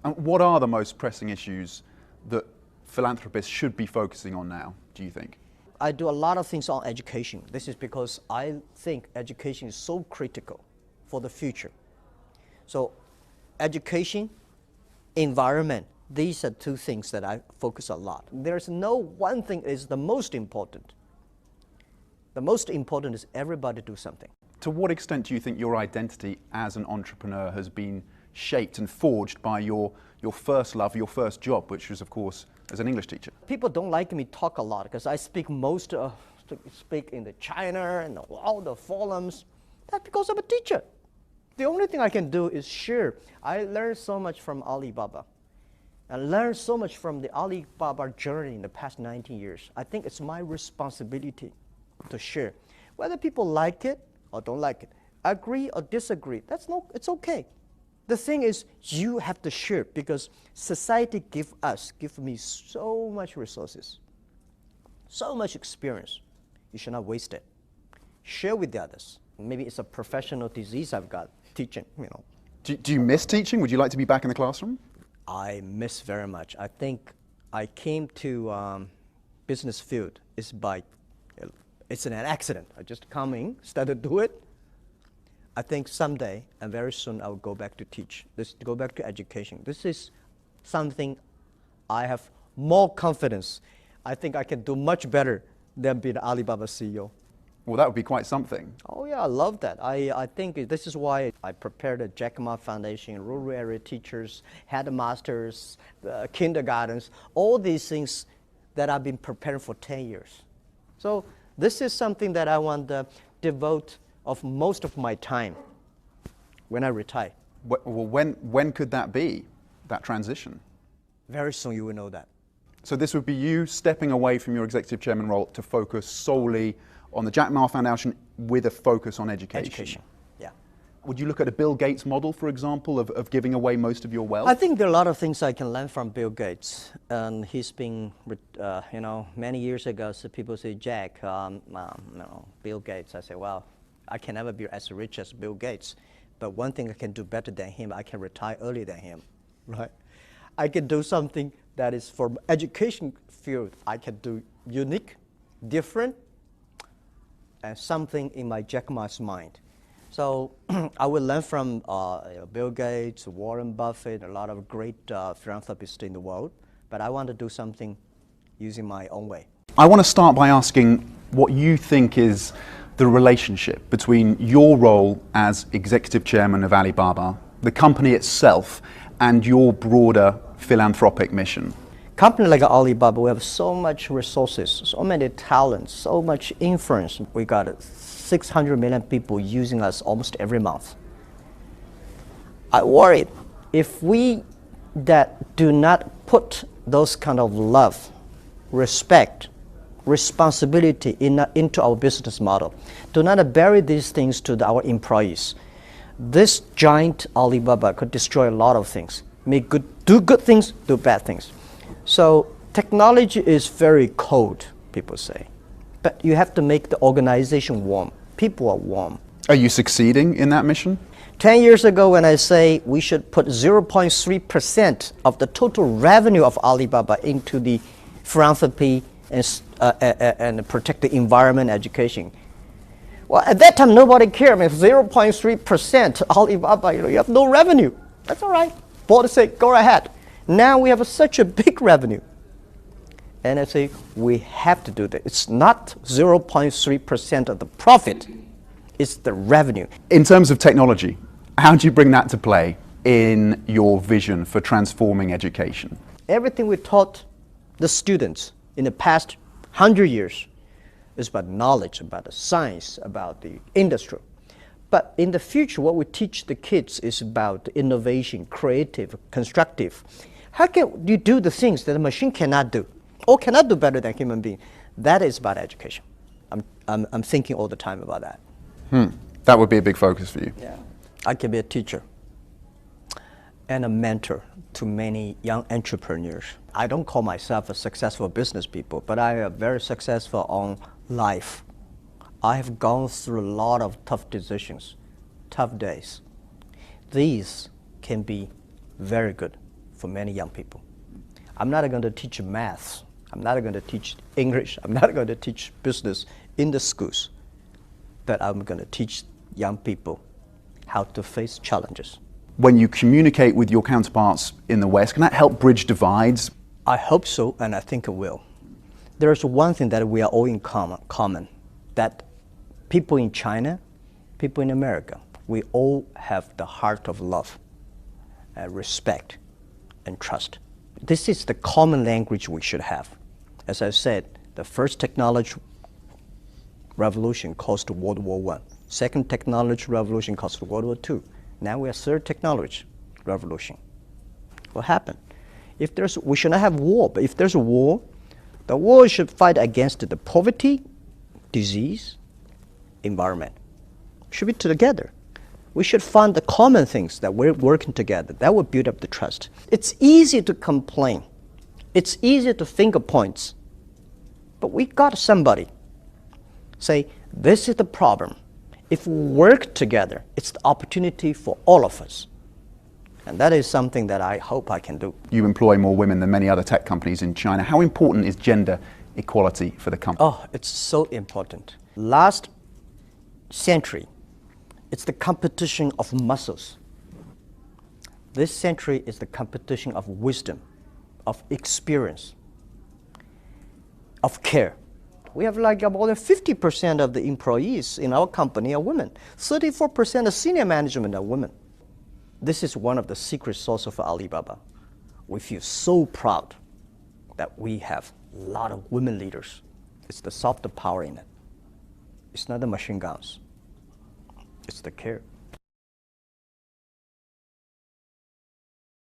And what are the most pressing issues that philanthropists should be focusing on now, do you think? I do a lot of things on education. This is because I think education is so critical for the future. So education, environment, these are two things that I focus a lot. There's no one thing is the most important. The most important is everybody do something. To what extent do you think your identity as an entrepreneur has been shaped and forged by your first love, your first job, which was, of course, as an English teacher? People don't like me talk a lot because I speak speak in the China and all the forums. That's because I'm a teacher. The only thing I can do is share. I learned so much from Alibaba. I learned so much from the Alibaba journey in the past 19 years. I think it's my responsibility to share. Whether people like it or don't like it, agree or disagree, it's okay. The thing is, you have to share because society give me so much resources, so much experience. You should not waste it. Share with the others. Maybe it's a professional disease I've got, teaching, Do you miss teaching? Would you like to be back in the classroom? I miss very much. I think I came to business field it's an accident. I just come in, started to do it. I think someday and very soon I will go back to teach. Go back to education. This is something I have more confidence. I think I can do much better than be the Alibaba CEO. Well, that would be quite something. Oh yeah, I love that. I think this is why I prepared a Jack Ma Foundation, rural area teachers, headmasters, kindergartens, all these things that I've been preparing for 10 years. So this is something that I want to devote of most of my time when I retire. Well, when could that be, that transition? Very soon you will know that. So this would be you stepping away from your executive chairman role to focus solely on the Jack Ma Foundation with a focus on education. Education, yeah. Would you look at a Bill Gates model, for example, of giving away most of your wealth? I think there are a lot of things I can learn from Bill Gates. And he's been, many years ago, so people say, Jack, Bill Gates. I say, well, I can never be as rich as Bill Gates. But one thing I can do better than him, I can retire earlier than him, right? I can do something that is for education field. I can do unique, different, and something in my Jack Ma's mind. So I will learn from Bill Gates, Warren Buffett, a lot of great philanthropists in the world, but I want to do something using my own way. I want to start by asking what you think is the relationship between your role as executive chairman of Alibaba, the company itself, and your broader philanthropic mission. Company like Alibaba, we have so much resources, so many talents, so much influence. We got 600 million people using us almost every month. I worry if we that do not put those kind of love, respect, responsibility into our business model, do not bury these things to our employees, this giant Alibaba could destroy a lot of things. Do good things, do bad things. So technology is very cold, people say, but you have to make the organization warm. People are warm. Are you succeeding in that mission? 10 years ago when I say we should put 0.3% of the total revenue of Alibaba into the philanthropy and protect the environment education. Well, at that time nobody cared. I mean, 0.3% Alibaba, you have no revenue. That's all right. Board say, go ahead. Now we have such a big revenue. And I say, we have to do that. It's not 0.3% of the profit, it's the revenue. In terms of technology, how do you bring that to play in your vision for transforming education? Everything we taught the students in the past 100 years is about knowledge, about the science, about the industry. But in the future, what we teach the kids is about innovation, creative, constructive. How can you do the things that a machine cannot do, or cannot do better than human being? That is about education. I'm thinking all the time about that. That would be a big focus for you. Yeah, I can be a teacher and a mentor to many young entrepreneurs. I don't call myself a successful business people, but I am very successful on life. I have gone through a lot of tough decisions, tough days. These can be very good for many young people. I'm not going to teach maths. I'm not going to teach English. I'm not going to teach business in the schools. But I'm going to teach young people how to face challenges. When you communicate with your counterparts in the West, can that help bridge divides? I hope so, and I think it will. There's one thing that we are all in common, that people in China, people in America, we all have the heart of love, respect, and trust. This is the common language we should have. As I said, the first technology revolution caused World War I. Second technology revolution caused World War II. Now we are third technology revolution. What happened? We should not have war, but if there's a war, the war should fight against the poverty, disease, environment. Should be together. We should find the common things that we're working together. That will build up the trust. It's easy to complain. It's easy to finger points. But we got somebody say, this is the problem. If we work together, it's the opportunity for all of us. And that is something that I hope I can do. You employ more women than many other tech companies in China. How important is gender equality for the company? Oh, it's so important. Last century, it's the competition of muscles. This century is the competition of wisdom, of experience, of care. We have like more than 50% of the employees in our company are women. 34% of senior management are women. This is one of the secret sources for Alibaba. We feel so proud that we have a lot of women leaders. It's the soft power in it. It's not the machine guns. It's the care.